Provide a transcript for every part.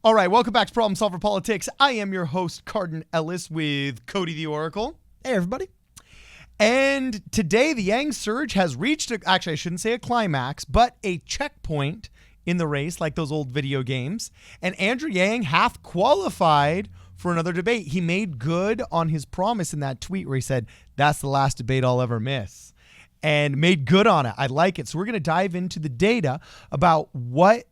All right, welcome back to Problem Solver Politics. I am your host, Cardin Ellis, with Cody the Oracle. Hey, everybody. And today, the Yang surge has reached, actually, I shouldn't say a climax, but a checkpoint in the race, like those old video games. And Andrew Yang hath qualified for another debate. He made good on his promise in that tweet where he said, that's the last debate I'll ever miss. And made good on it. I like it. So we're going to dive into the data about what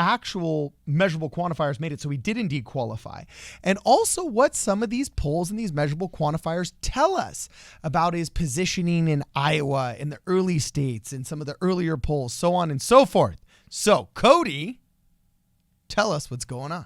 actual measurable quantifiers made it so he did indeed qualify, and also what some of these polls and these measurable quantifiers tell us about his positioning in Iowa, in the early states, in some of the earlier polls, so on and so forth. So, Cody, tell us what's going on.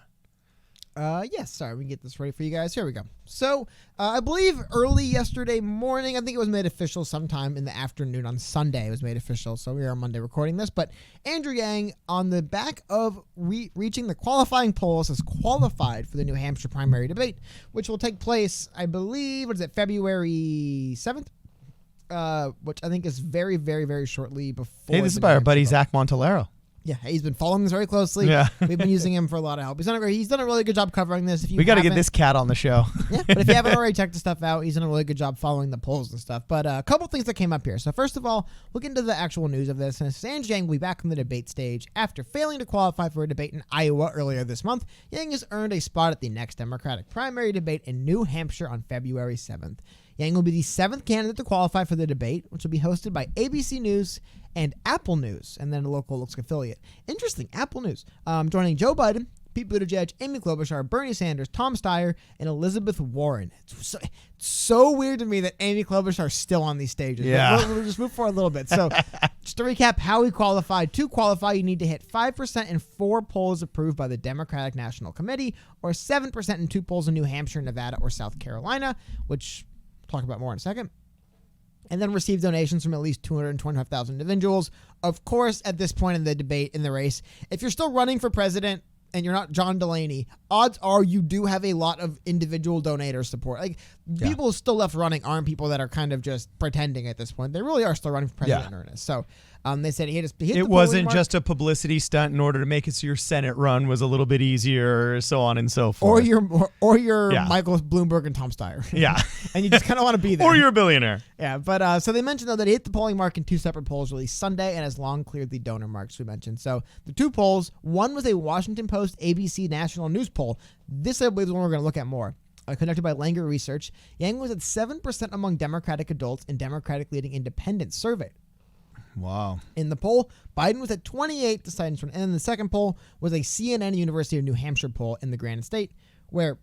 Yes, sorry, we can get this ready for you guys. Here we go. So, I believe early yesterday morning, I think it was made official sometime in the afternoon on Sunday. It was made official, so we are on Monday recording this. But Andrew Yang, on the back of reaching the qualifying polls, has qualified for the New Hampshire primary debate, which will take place, I believe, February 7th? Which I think is very, very, very shortly before. Hey, this is by our buddy Zach Montalero. Yeah, he's been following this very closely. Yeah. We've been using him for a lot of help. He's done a really good job covering this. We got to get this cat on the show. Yeah, but if you haven't already checked the stuff out, he's done a really good job following the polls and stuff. But a couple things that came up here. So first of all, we'll get into the actual news of this. And Andrew Yang will be back on the debate stage after failing to qualify for a debate in Iowa earlier this month. Yang has earned a spot at the next Democratic primary debate in New Hampshire on February 7th. Yang will be the seventh candidate to qualify for the debate, which will be hosted by ABC News and Apple News, and then a local looks affiliate. Interesting, Apple News. Joining Joe Biden, Pete Buttigieg, Amy Klobuchar, Bernie Sanders, Tom Steyer, and Elizabeth Warren. It's so weird to me that Amy Klobuchar is still on these stages. Yeah. We'll just move forward a little bit. So just to recap how he qualified. To qualify, you need to hit 5% in 4 polls approved by the Democratic National Committee, or 7% in 2 polls in New Hampshire, Nevada, or South Carolina, which we'll talk about more in a second. And then receive donations from at least 225,000 individuals. Of course, at this point in the debate, in the race, if you're still running for president and you're not John Delaney, odds are you do have a lot of individual donator support. Like, people still left running aren't people that are kind of just pretending at this point. They really are still running for president in earnest. So they said he hit it wasn't just a publicity stunt in order to make it so your Senate run was a little bit easier, so on and so forth. Or you're Michael Bloomberg and Tom Steyer. Yeah. And you just kind of want to be there. Or you're a billionaire. Yeah, but so they mentioned, though, that he hit the polling mark in 2 separate polls released Sunday and has long cleared the donor marks we mentioned. So the 2 polls, one was a Washington Post ABC National News poll. This, I believe, is one we're going to look at more. Conducted by Langer Research. Yang was at 7% among Democratic adults in Democratic Leading Independents surveyed. Wow. In the poll, Biden was at 28, and then the second poll was a CNN University of New Hampshire poll in the Granite State, where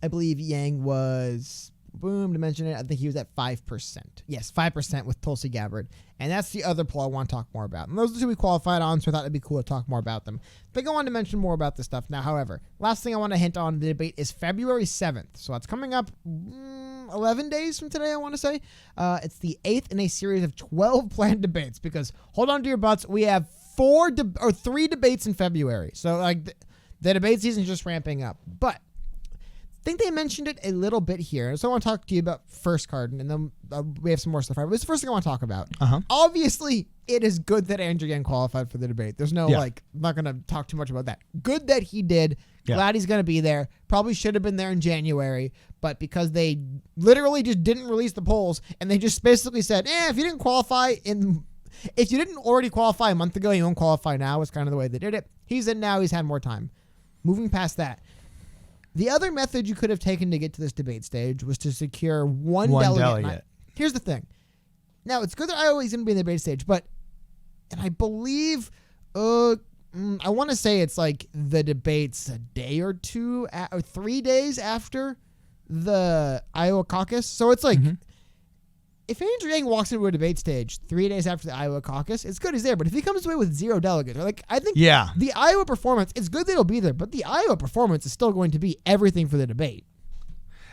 I believe Yang was, to mention it, I think he was at 5%. Yes, 5% with Tulsi Gabbard. And that's the other poll I want to talk more about. And those are the 2 we qualified on, so I thought it'd be cool to talk more about them. But I go on to mention more about this stuff now. However, last thing I want to hint on the debate is February 7th. So that's coming up 11 days from today, I want to say. It's the 8th in a series of 12 planned debates, because hold on to your butts, we have 3 debates in February. So like the debate season is just ramping up. But I think they mentioned it a little bit here. So I want to talk to you about first, Cardin, and then we have some more stuff. But it's the first thing I want to talk about. Obviously, it is good that Andrew Yang qualified for the debate. There's no, I'm not going to talk too much about that. Good that he did. Glad he's going to be there. Probably should have been there in January, but because they literally just didn't release the polls, and they just basically said, if you didn't already qualify a month ago, you won't qualify now, is kind of the way they did it. He's in now. He's had more time. Moving past that. The other method you could have taken to get to this debate stage was to secure one delegate. Here's the thing. Now, it's good that Iowa is going to be in the debate stage, and I believe, I want to say it's like the debate's a day or 2 or 3 days after the Iowa caucus. So it's like, if Andrew Yang walks into a debate stage 3 days after the Iowa caucus, it's good he's there. But if he comes away with 0 delegates, I think the Iowa performance, it's good that he'll be there, but the Iowa performance is still going to be everything for the debate.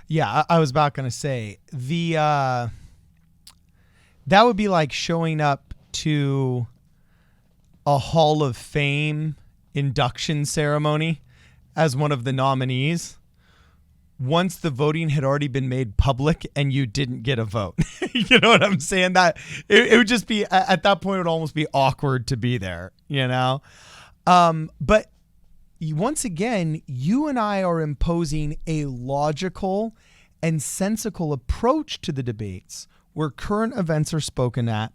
Yeah, I was about going to say, that would be like showing up to a Hall of Fame induction ceremony as one of the nominees once the voting had already been made public and you didn't get a vote. You know what I'm saying? That it would just be, at that point, it would almost be awkward to be there, you know? But once again, you and I are imposing a logical and sensical approach to the debates where current events are spoken at.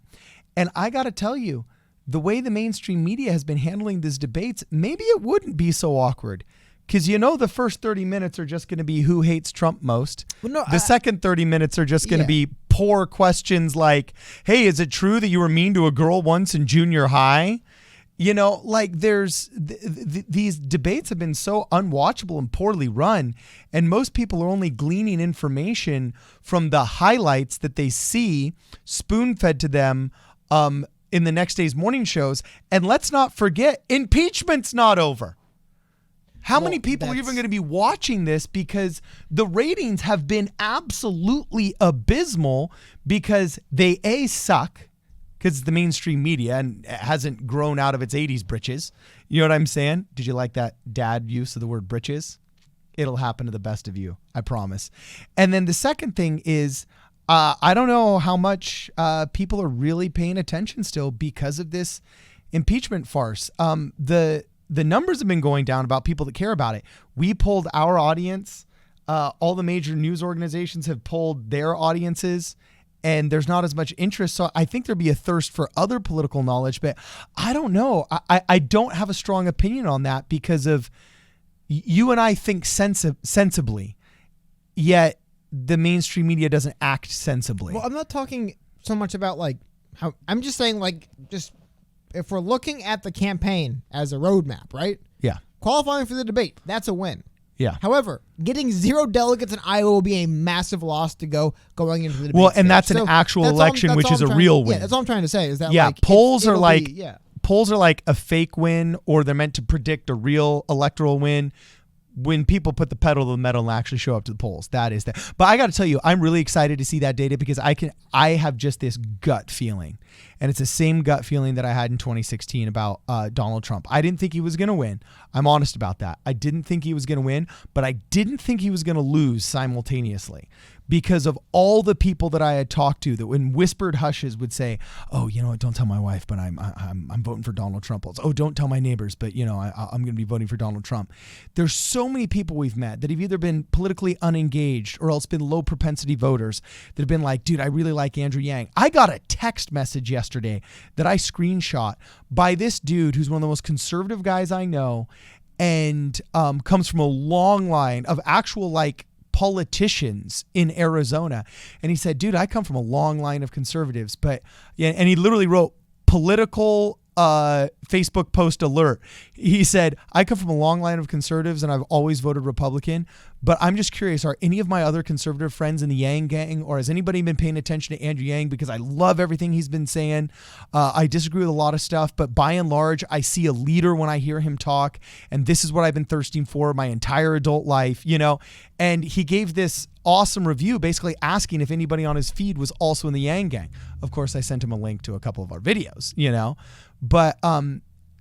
And I got to tell you, the way the mainstream media has been handling these debates, maybe it wouldn't be so awkward. Because the first 30 minutes are just going to be who hates Trump most. Well, no, the second 30 minutes are just going to be poor questions like, hey, is it true that you were mean to a girl once in junior high? There's these debates have been so unwatchable and poorly run. And most people are only gleaning information from the highlights that they see spoon-fed to them in the next day's morning shows. And let's not forget, impeachment's not over. How many people are even going to be watching this? Because the ratings have been absolutely abysmal because they suck because it's the mainstream media and it hasn't grown out of its 80s britches. You know what I'm saying? Did you like that dad use of the word britches? It'll happen to the best of you, I promise. And then the second thing is, I don't know how much people are really paying attention still because of this impeachment farce. The numbers have been going down about people that care about it. We polled our audience. All the major news organizations have polled their audiences, and there's not as much interest. So I think there'd be a thirst for other political knowledge, but I don't know. I don't have a strong opinion on that because of you and I think sensibly, yet the mainstream media doesn't act sensibly. Well, I'm not talking so much about how I'm just saying just if we're looking at the campaign as a roadmap, right? Yeah. Qualifying for the debate, that's a win. Yeah. However, getting 0 delegates in Iowa will be a massive loss to going into the debate. Well, and stage. that's an actual election, which is a real win. Yeah, that's all I'm trying to say is that polls are like a fake win, or they're meant to predict a real electoral win. When people put the pedal to the metal and actually show up to the polls, that is that. But I got to tell you, I'm really excited to see that data because I have just this gut feeling, and it's the same gut feeling that I had in 2016 about Donald Trump. I didn't think he was going to win. I'm honest about that. I didn't think he was going to win, but I didn't think he was going to lose simultaneously because of all the people that I had talked to that in whispered hushes would say, oh, you know what, don't tell my wife, but I'm voting for Donald Trump. Oh, don't tell my neighbors, but I'm going to be voting for Donald Trump. There's so many people we've met that have either been politically unengaged or else been low propensity voters that have been like, dude, I really like Andrew Yang. I got a text message yesterday that I screenshot by this dude who's one of the most conservative guys I know and comes from a long line of actual politicians in Arizona. And he said, dude, I come from a long line of conservatives, but yeah, and he literally wrote political Facebook post alert. He said, I come from a long line of conservatives and I've always voted Republican, but I'm just curious, are any of my other conservative friends in the Yang gang, or has anybody been paying attention to Andrew Yang? Because I love everything he's been saying. I disagree with a lot of stuff, but by and large, I see a leader when I hear him talk, and this is what I've been thirsting for my entire adult life, And he gave this awesome review basically asking if anybody on his feed was also in the Yang gang. Of course, I sent him a link to a couple of our videos, But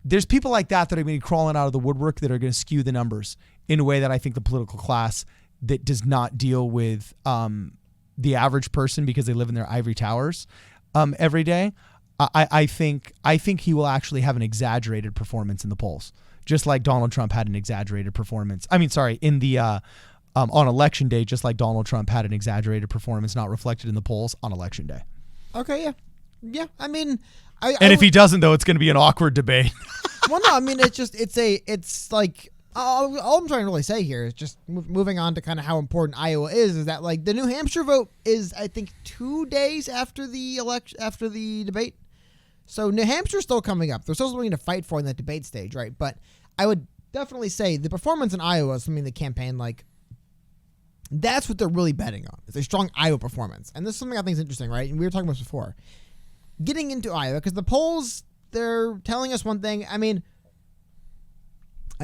there's people like that are going to be crawling out of the woodwork that are going to skew the numbers in a way that I think the political class that does not deal with the average person because they live in their ivory towers every day. I think he will actually have an exaggerated performance in the polls, just like Donald Trump had an exaggerated performance. In the on election day, just like Donald Trump had an exaggerated performance not reflected in the polls on election day. Okay, yeah. If he doesn't, though, it's going to be an awkward debate. Well, no, all I'm trying to really say here is just moving on to kind of how important Iowa is that the New Hampshire vote is, I think, 2 days after the debate. So New Hampshire's still coming up. There's still something to fight for in that debate stage, right? But I would definitely say the performance in Iowa is something the campaign that's what they're really betting on. It's a strong Iowa performance. And this is something I think is interesting, right? And we were talking about this before. Getting into Iowa, because the polls, they're telling us one thing. I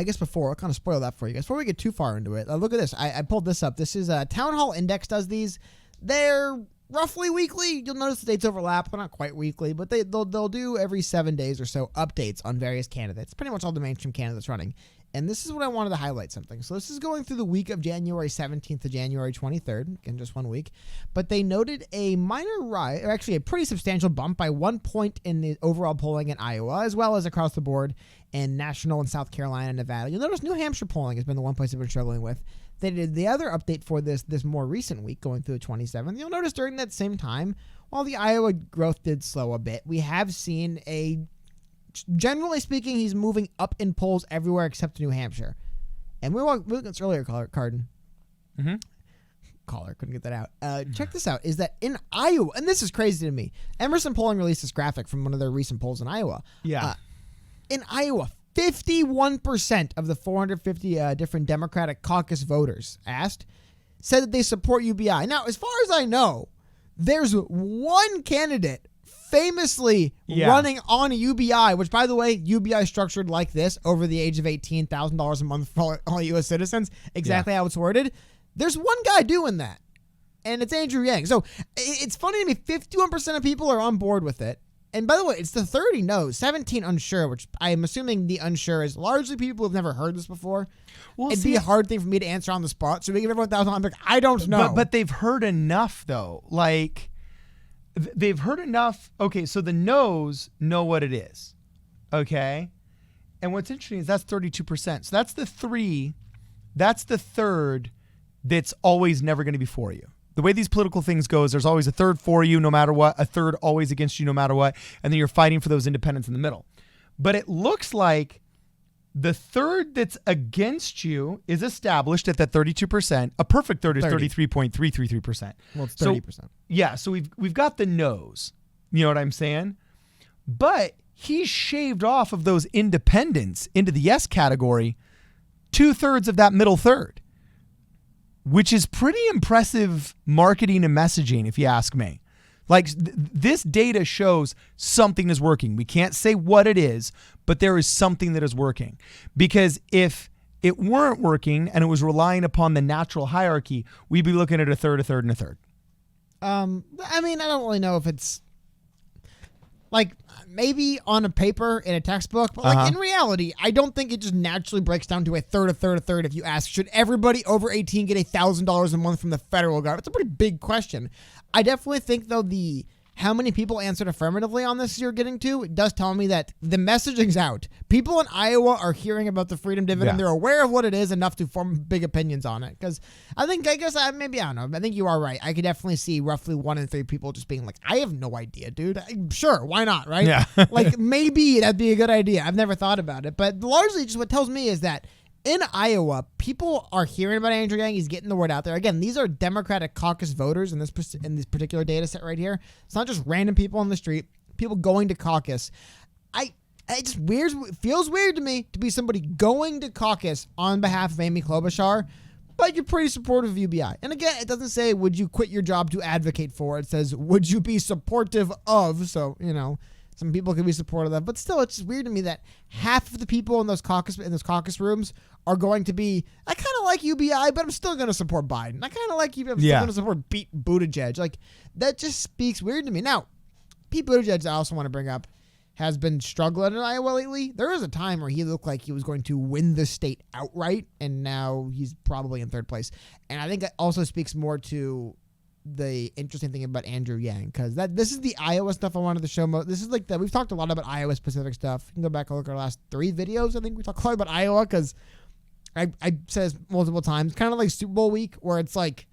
guess I'll kind of spoil that for you guys. Before we get too far into it, look at this. I pulled this up. This is Town Hall Index does these. They're roughly weekly. You'll notice the dates overlap, but not quite weekly. But they'll do every 7 days or so updates on various candidates. Pretty much all the mainstream candidates running. And this is what I wanted to highlight something. So this is going through the week of January 17th to January 23rd, in just 1 week. But they noted a minor rise, or actually a pretty substantial bump by 1 point in the overall polling in Iowa, as well as across the board in national and South Carolina and Nevada. You'll notice New Hampshire polling has been the one place they've been struggling with. They did the other update for this more recent week, going through the 27th. You'll notice during that same time, while the Iowa growth did slow a bit, we have seen generally speaking, he's moving up in polls everywhere except New Hampshire. And we were looking at this earlier, Carden. Mm-hmm. Caller, couldn't get that out. Check this out, is that in Iowa, and this is crazy to me, Emerson Polling released this graphic from one of their recent polls in Iowa. Yeah. In Iowa, 51% of the 450 different Democratic caucus voters asked said that they support UBI. Now, as far as I know, there's one candidate famously running on a UBI, which, by the way, UBI is structured like this: over the age of 18, $1,000 a month for all U.S. citizens. Exactly how it's worded. There's one guy doing that, and it's Andrew Yang. So it's funny to me, 51% of people are on board with it. And by the way, it's the 30 no's, 17 unsure, which I am assuming the unsure is largely people who've never heard this before. Well, it'd be a hard thing for me to answer on the spot. So we give everyone $1,000. I'm like, I don't know. But they've heard enough, though. Like, they've heard enough. Okay, so the no's know what it is. Okay? And what's interesting is that's 32%. So that's the three. That's the third that's always never going to be for you. The way these political things goes, there's always a third for you no matter what, a third always against you no matter what, and then you're fighting for those independents in the middle. But it looks like the third that's against you is established at that 32%. A perfect third is 33.333%. Well, it's 30%. So, yeah, so we've got the no's. You know what I'm saying? But he shaved off of those independents into the yes category 2/3 of that middle third, which is pretty impressive marketing and messaging, if you ask me. Like, this data shows something is working. We can't say what it is, but there is something that is working. Because if it weren't working and it was relying upon the natural hierarchy, we'd be looking at a third, a third, and a third. I mean, I don't really know if it's like maybe on a paper in a textbook, but like in reality, I don't think it just naturally breaks down to a third, a third, a third. If you ask, should everybody over 18 get $1,000 a month from the federal government? It's a pretty big question. I definitely think, though, how many people answered affirmatively on this you're getting to, it does tell me that the messaging's out. People in Iowa are hearing about the freedom dividend. Yeah. They're aware of what it is enough to form big opinions on it. Because I think you are right. I could definitely see roughly 1 in 3 people just being like, I have no idea, dude. Sure, why not, right? Yeah. Like, maybe that'd be a good idea. I've never thought about it. But largely just what tells me is that in Iowa, people are hearing about Andrew Yang. He's getting the word out there. Again, these are Democratic caucus voters in this particular data set right here. It's not just random people on the street, people going to caucus. It feels weird to me to be somebody going to caucus on behalf of Amy Klobuchar, but you're pretty supportive of UBI. And again, it doesn't say, would you quit your job to advocate for? It says, would you be supportive of? So, some people could be supportive of that, but still, it's just weird to me that half of the people in those caucus rooms are going to be, I kind of like UBI, but I'm still going to support Biden. I kind of like UBI, I'm still going to support Pete Buttigieg. Like, that just speaks weird to me. Now, Pete Buttigieg, I also want to bring up, has been struggling in Iowa lately. There was a time where he looked like he was going to win the state outright, and now he's probably in third place. And I think that also speaks more to the interesting thing about Andrew Yang, because this is the Iowa stuff I wanted to show. This is like that. We've talked a lot about Iowa specific stuff. You can go back and look at our last 3 videos. I think we talked a lot about Iowa because I said this multiple times, kind of like Super Bowl week, where it's like,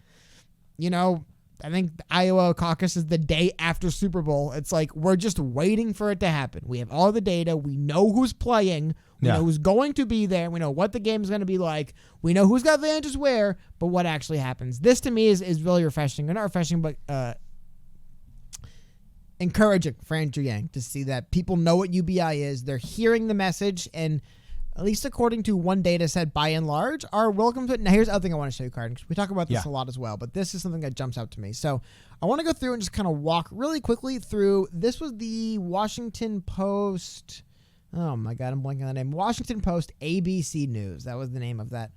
I think the Iowa caucus is the day after Super Bowl. It's like we're just waiting for it to happen. We have all the data. We know who's playing. We know who's going to be there. We know what the game is going to be like. We know who's got advantages where, but what actually happens. This, to me, is really refreshing. Or not refreshing, but encouraging for Andrew Yang to see that people know what UBI is. They're hearing the message, and at least according to one data set, by and large, are welcome to it. Now, here's the other thing I want to show you, Carden, because we talk about this a lot as well, but this is something that jumps out to me. So I want to go through and just kind of walk really quickly through. This was the Washington Post. Oh, my God, I'm blanking on the name. Washington Post ABC News. That was the name of that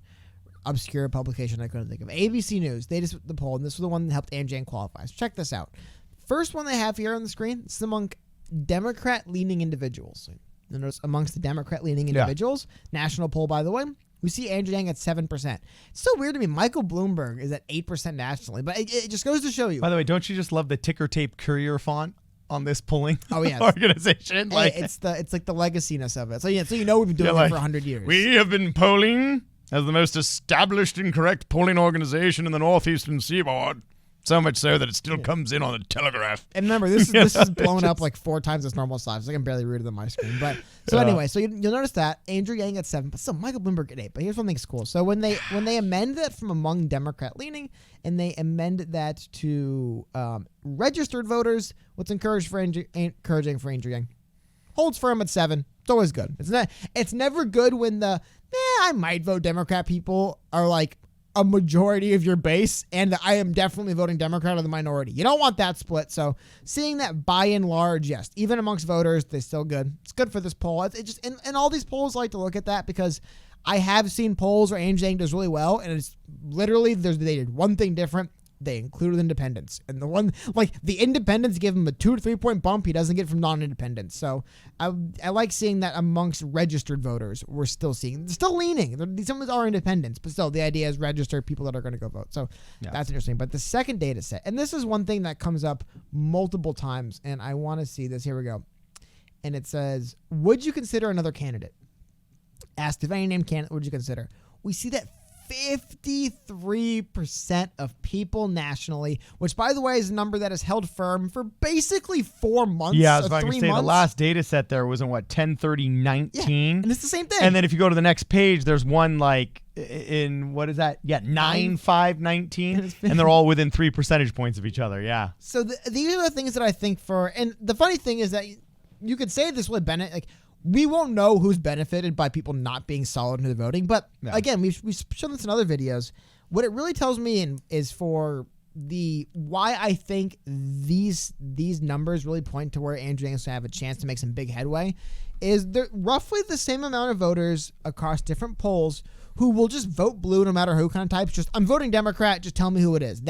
obscure publication I couldn't think of. ABC News. They just the poll, and this was the one that helped Andrew Yang qualify. So check this out. First one they have here on the screen, it's among Democrat-leaning individuals. You'll notice amongst the Democrat-leaning individuals, national poll, by the way, we see Andrew Yang at 7%. It's so weird to me. Michael Bloomberg is at 8% nationally, but it just goes to show you. By the way, don't you just love the ticker tape courier font on this polling yeah, organization? Like, it's like the legaciness of it. So we've been doing it for 100 years. We have been polling as the most established and correct polling organization in the northeastern seaboard. So much so that it still comes in on the Telegraph. And remember, this is blown up like 4 times its normal size. It's like I'm barely rooted on my screen. But so anyway, so you'll notice that Andrew Yang at 7, but still Michael Bloomberg at 8. But here's one thing's cool. So when they amend that from among Democrat leaning and they amend that to registered voters, what's encouraging for Andrew Yang holds firm at 7. It's always good. It's never good when the I might vote Democrat people are like a majority of your base, and I am definitely voting Democrat or the minority. You don't want that split. So seeing that by and large, yes, even amongst voters, they're still good. It's good for this poll. It just and all these polls like to look at that because I have seen polls where Andrew Yang does really well, and it's literally they did one thing different. They included independents, and the one like the independents give him a 2 to 3 point bump he doesn't get from non-independents. So I like seeing that amongst registered voters. We're still leaning. Some of them are independents, but still the idea is registered people that are going to go vote. So that's interesting. But the second data set, and this is one thing that comes up multiple times, and I want to see this. Here we go, and it says, "Would you consider another candidate?" Asked if any named candidate would you consider. We see that 53% of people nationally, which by the way is a number that has held firm for basically 4 months. Yeah, I was about 3 to say months. the last data set there was in 10/30/19. Yeah, and it's the same thing. And then if you go to the next page, there's one like in what is that? Yeah, 9/5/19, and they're all within 3 percentage points of each other. Yeah. So these are the things that I think and the funny thing is that you could say this with Bennett, like, we won't know who's benefited by people not being solid in the voting. But again, we've shown this in other videos. What it really tells me is for why I think these numbers really point to where Andrew Yang is going to have a chance to make some big headway is there roughly the same amount of voters across different polls who will just vote blue no matter who kind of types. Just, I'm voting Democrat, just tell me who it is.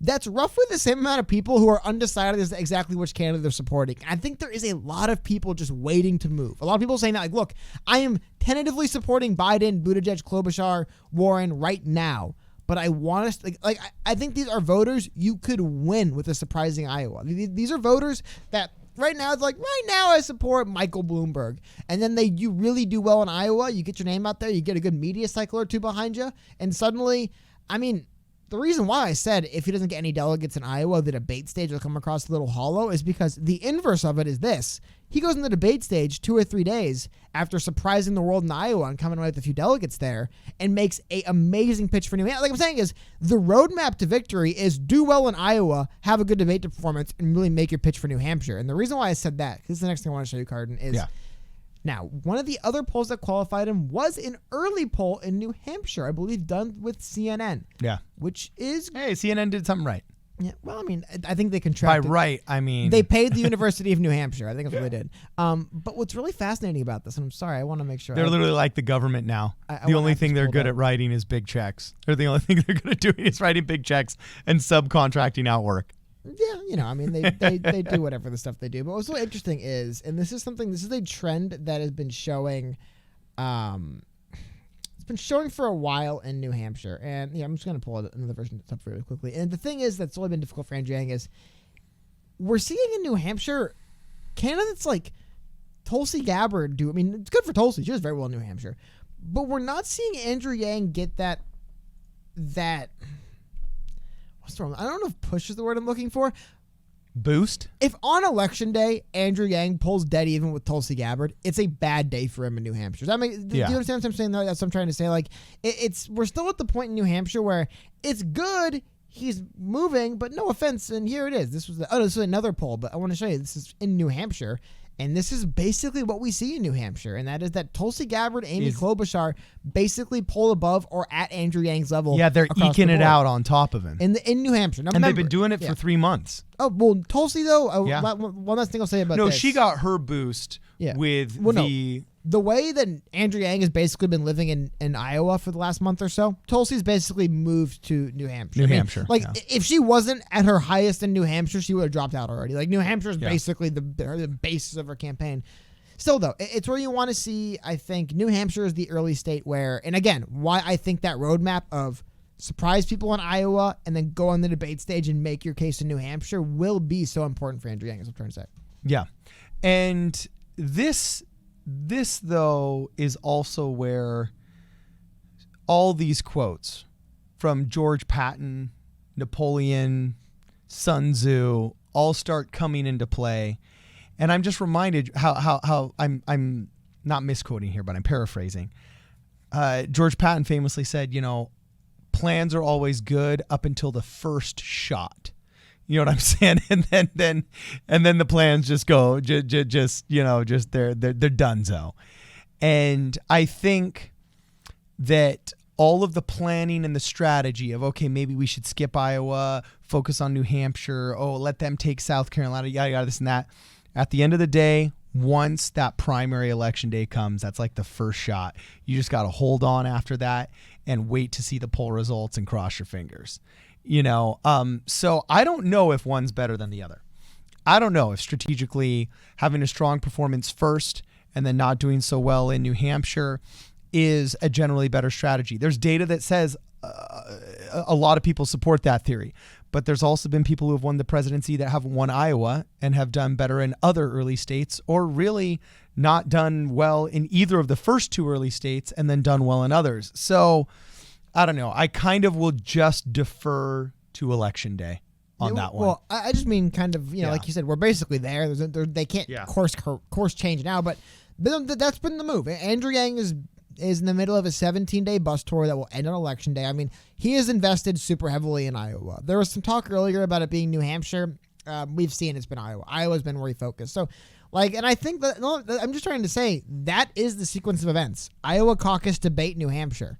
That's roughly the same amount of people who are undecided as to exactly which candidate they're supporting. I think there is a lot of people just waiting to move. A lot of people saying that, like, look, I am tentatively supporting Biden, Buttigieg, Klobuchar, Warren right now, but I want us I think these are voters you could win with a surprising Iowa. These are voters that right now it's like, right now I support Michael Bloomberg, and then you really do well in Iowa. You get your name out there, you get a good media cycle or two behind you, and suddenly, I mean, the reason why I said if he doesn't get any delegates in Iowa, the debate stage will come across a little hollow is because the inverse of it is this. He goes in the debate stage 2 or 3 days after surprising the world in Iowa and coming away with a few delegates there and makes an amazing pitch for New Hampshire. Like I'm saying is the roadmap to victory is do well in Iowa, have a good debate performance, and really make your pitch for New Hampshire. And the reason why I said that, this is the next thing I want to show you, Carden, is now, one of the other polls that qualified him was an early poll in New Hampshire, I believe done with CNN. Yeah. Which is... Hey, CNN did something right. Yeah, well, I mean, I think they contracted... By right, I mean... They paid the University of New Hampshire. I think that's what they did. But what's really fascinating about this, and I'm sorry, I want to make sure... They're literally like the government now. The only thing they're good at writing is big checks. Or the only thing they're good at doing is writing big checks and subcontracting out work. Yeah, I mean, they do whatever the stuff they do. But what's so interesting is, and this is a trend that has been showing, it's been showing for a while in New Hampshire. And I'm just going to pull another version up really quickly. And the thing is that's only been difficult for Andrew Yang is we're seeing in New Hampshire candidates like Tulsi Gabbard do. I mean, it's good for Tulsi. She does very well in New Hampshire. But we're not seeing Andrew Yang get that I don't know if push is the word I'm looking for. Boost? If on election day, Andrew Yang pulls dead even with Tulsi Gabbard, it's a bad day for him in New Hampshire. Do you understand what I'm saying? That's what I'm trying to say. Like, we're still at the point in New Hampshire where it's good. He's moving, but no offense. And here it is. This is another poll, but I want to show you. This is in New Hampshire. And this is basically what we see in New Hampshire, and that is that Tulsi Gabbard, Amy Klobuchar basically pull above or at Andrew Yang's level. Yeah, they're eking it out on top of him. In New Hampshire. Now, and they've been doing it for 3 months. Oh, well, Tulsi, though, one last thing I'll say about this. No, she got her boost with the way that Andrew Yang has basically been living in Iowa for the last month or so, Tulsi's basically moved to New Hampshire. If she wasn't at her highest in New Hampshire, she would have dropped out already. Like, New Hampshire is basically the basis of her campaign. Still, though, it's where you want to see, I think, New Hampshire is the early state where, and again, why I think that roadmap of surprise people in Iowa and then go on the debate stage and make your case in New Hampshire will be so important for Andrew Yang, is what I'm trying to say. Yeah. And this though, is also where all these quotes from George Patton, Napoleon, Sun Tzu all start coming into play. And I'm just reminded how I'm not misquoting here, but I'm paraphrasing. George Patton famously said, plans are always good up until the first shot. You know what I'm saying? And then the plans just go, they're donezo. And I think that all of the planning and the strategy of, okay, maybe we should skip Iowa, focus on New Hampshire, let them take South Carolina, yada, yada, this and that. At the end of the day, once that primary election day comes, that's like the first shot. You just got to hold on after that and wait to see the poll results and cross your fingers. So I don't know if one's better than the other. I don't know if strategically having a strong performance first and then not doing so well in New Hampshire is a generally better strategy. There's data that says a lot of people support that theory, but there's also been people who have won the presidency that haven't won Iowa and have done better in other early states, or really not done well in either of the first two early states and then done well in others. So I don't know. I kind of will just defer to election day on that one. Well, I just mean kind of, like you said, we're basically there. They can't course change now, but that's been the move. Andrew Yang is in the middle of a 17-day bus tour that will end on election day. I mean, he has invested super heavily in Iowa. There was some talk earlier about it being New Hampshire. We've seen it's been Iowa. Iowa's been where he focused. So, and I think that, I'm just trying to say that is the sequence of events. Iowa caucus, debate, New Hampshire.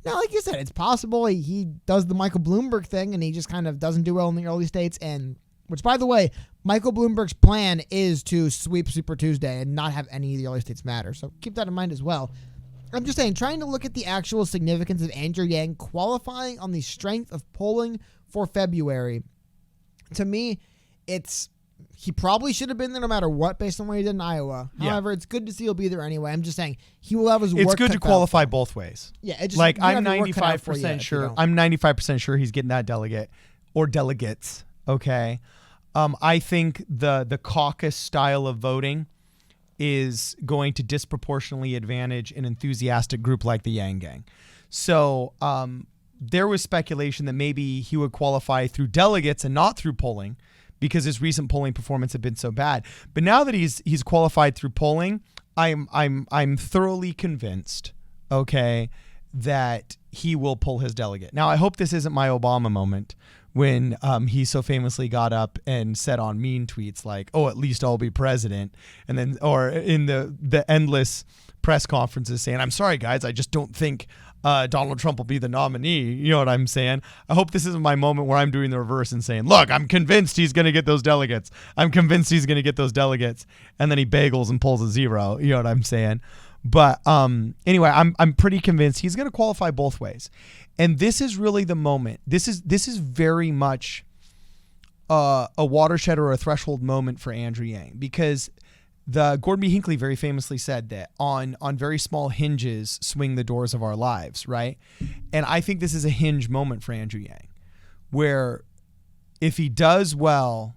Now, like you said, it's possible he does the Michael Bloomberg thing and he just kind of doesn't do well in the early states. And which, by the way, Michael Bloomberg's plan is to sweep Super Tuesday and not have any of the early states matter. So keep that in mind as well. I'm just saying, trying to look at the actual significance of Andrew Yang qualifying on the strength of polling for February. To me, he probably should have been there no matter what based on what he did in Iowa. Yeah. However, it's good to see he'll be there anyway. I'm just saying he will have his work. It's good to qualify both ways. Yeah, I'm 95% sure. I'm 95% sure he's getting that delegate or delegates. Okay, I think the caucus style of voting is going to disproportionately advantage an enthusiastic group like the Yang Gang. So there was speculation that maybe he would qualify through delegates and not through polling, because his recent polling performance had been so bad. But now that he's qualified through polling, I'm thoroughly convinced, okay, that he will pull his delegate. Now, I hope this isn't my Obama moment when he so famously got up and said on mean tweets like, at least I'll be president. And then, or in the endless press conferences saying, I'm sorry, guys, I just don't think Donald Trump will be the nominee. You know what I'm saying? I hope this isn't my moment where I'm doing the reverse and saying, look, I'm convinced he's going to get those delegates. I'm convinced he's going to get those delegates. And then he bagels and pulls a zero. You know what I'm saying? But anyway, I'm pretty convinced he's going to qualify both ways. And this is really the moment. This is very much a watershed or a threshold moment for Andrew Yang, because the Gordon B. Hinckley very famously said that on very small hinges swing the doors of our lives, right? And I think this is a hinge moment for Andrew Yang, where if he does well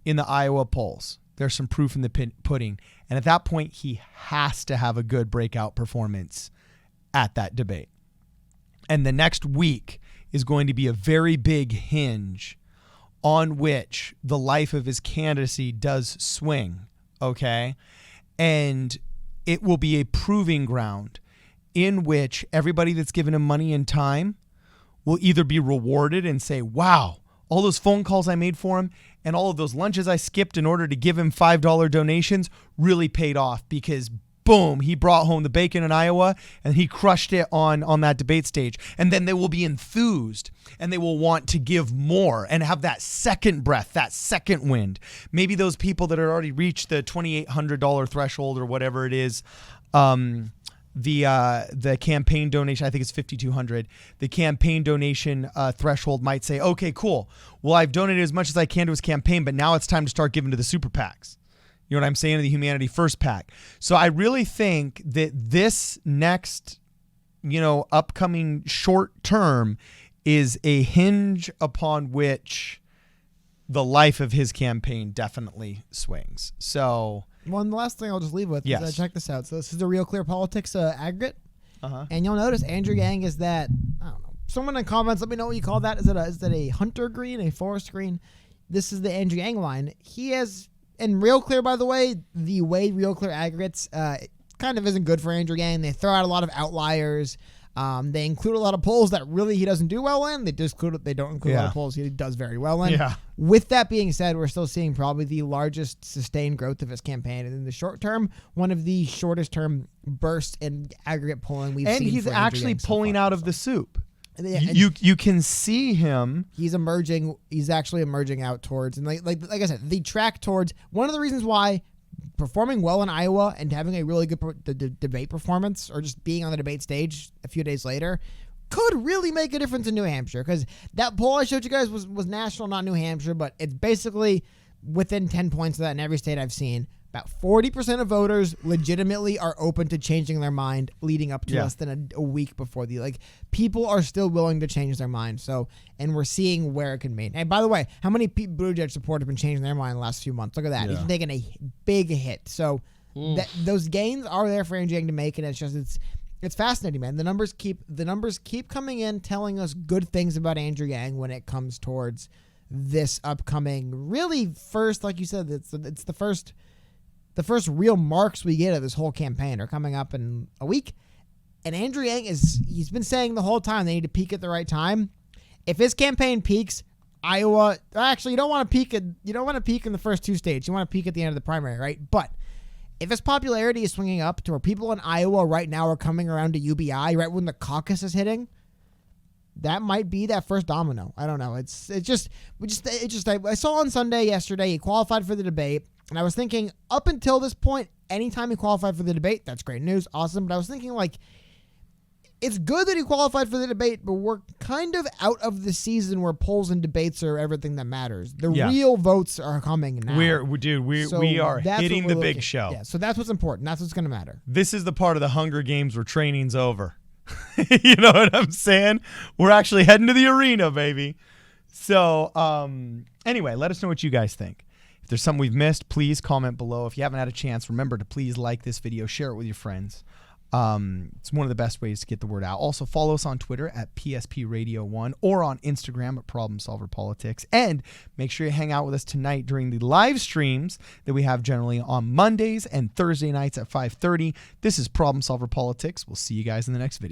in the Iowa polls, there's some proof in the pudding. And at that point, he has to have a good breakout performance at that debate. And the next week is going to be a very big hinge on which the life of his candidacy does swing. Okay. And it will be a proving ground in which everybody that's given him money and time will either be rewarded and say, wow, all those phone calls I made for him and all of those lunches I skipped in order to give him $5 donations really paid off, because boom, he brought home the bacon in Iowa and he crushed it on that debate stage. And then they will be enthused and they will want to give more and have that second breath, that second wind. Maybe those people that had already reached the $2,800 threshold or whatever it is, the campaign donation, I think it's $5,200. The campaign donation threshold might say, okay, cool. Well, I've donated as much as I can to his campaign, but now it's time to start giving to the super PACs. You know what I'm saying? The Humanity First pack. So I really think that this next, upcoming short term is a hinge upon which the life of his campaign definitely swings. So, well, and the last thing I'll just leave with is check this out. So this is the Real Clear Politics aggregate. And you'll notice Andrew Yang is that, I don't know. Someone in the comments, let me know what you call that. Is that a hunter green, a forest green? This is the Andrew Yang line. He has, and Real Clear, by the way, the way Real Clear aggregates kind of isn't good for Andrew Yang. They throw out a lot of outliers. They include a lot of polls that really he doesn't do well in. They don't include a lot of polls he does very well in. Yeah. With that being said, we're still seeing probably the largest sustained growth of his campaign. And in the short term, one of the shortest term bursts in aggregate polling we've seen. And he's actually pulling out of the soup. And you can see him. He's emerging. He's actually emerging out towards, and like I said, the track towards one of the reasons why performing well in Iowa and having a really good debate performance, or just being on the debate stage a few days later, could really make a difference in New Hampshire. Because that poll I showed you guys was national, not New Hampshire, but it's basically within 10 points of that in every state I've seen. About 40% of voters legitimately are open to changing their mind leading up to less than a week before people are still willing to change their mind. So, and we're seeing where it can mean. And by the way, how many Pete Buttigieg supporters have been changing their mind in the last few months? Look at that. Yeah. He's taking a big hit. So those gains are there for Andrew Yang to make. And it's fascinating, man. The numbers keep coming in, telling us good things about Andrew Yang when it comes towards this upcoming, really first, like you said, it's the first real marks we get of this whole campaign are coming up in a week. And Andrew Yang he's been saying the whole time they need to peak at the right time. If his campaign peaks, Iowa, actually you don't want to peak in the first two states. You want to peak at the end of the primary, right? But if his popularity is swinging up to where people in Iowa right now are coming around to UBI right when the caucus is hitting, that might be that first domino. I don't know. I saw on Sunday yesterday he qualified for the debate. And I was thinking, up until this point, anytime he qualified for the debate, that's great news, awesome. But I was thinking, it's good that he qualified for the debate, but we're kind of out of the season where polls and debates are everything that matters. The real votes are coming now. We are hitting the big show. Yeah, so that's what's important. That's what's going to matter. This is the part of the Hunger Games where training's over. You know what I'm saying? We're actually heading to the arena, baby. So, anyway, let us know what you guys think. If there's something we've missed, please comment below. If you haven't had a chance, remember to please like this video, share it with your friends. It's one of the best ways to get the word out. Also, follow us on Twitter at PSP Radio 1 or on Instagram at Problem Solver Politics. And make sure you hang out with us tonight during the live streams that we have generally on Mondays and Thursday nights at 5:30. This is Problem Solver Politics. We'll see you guys in the next video.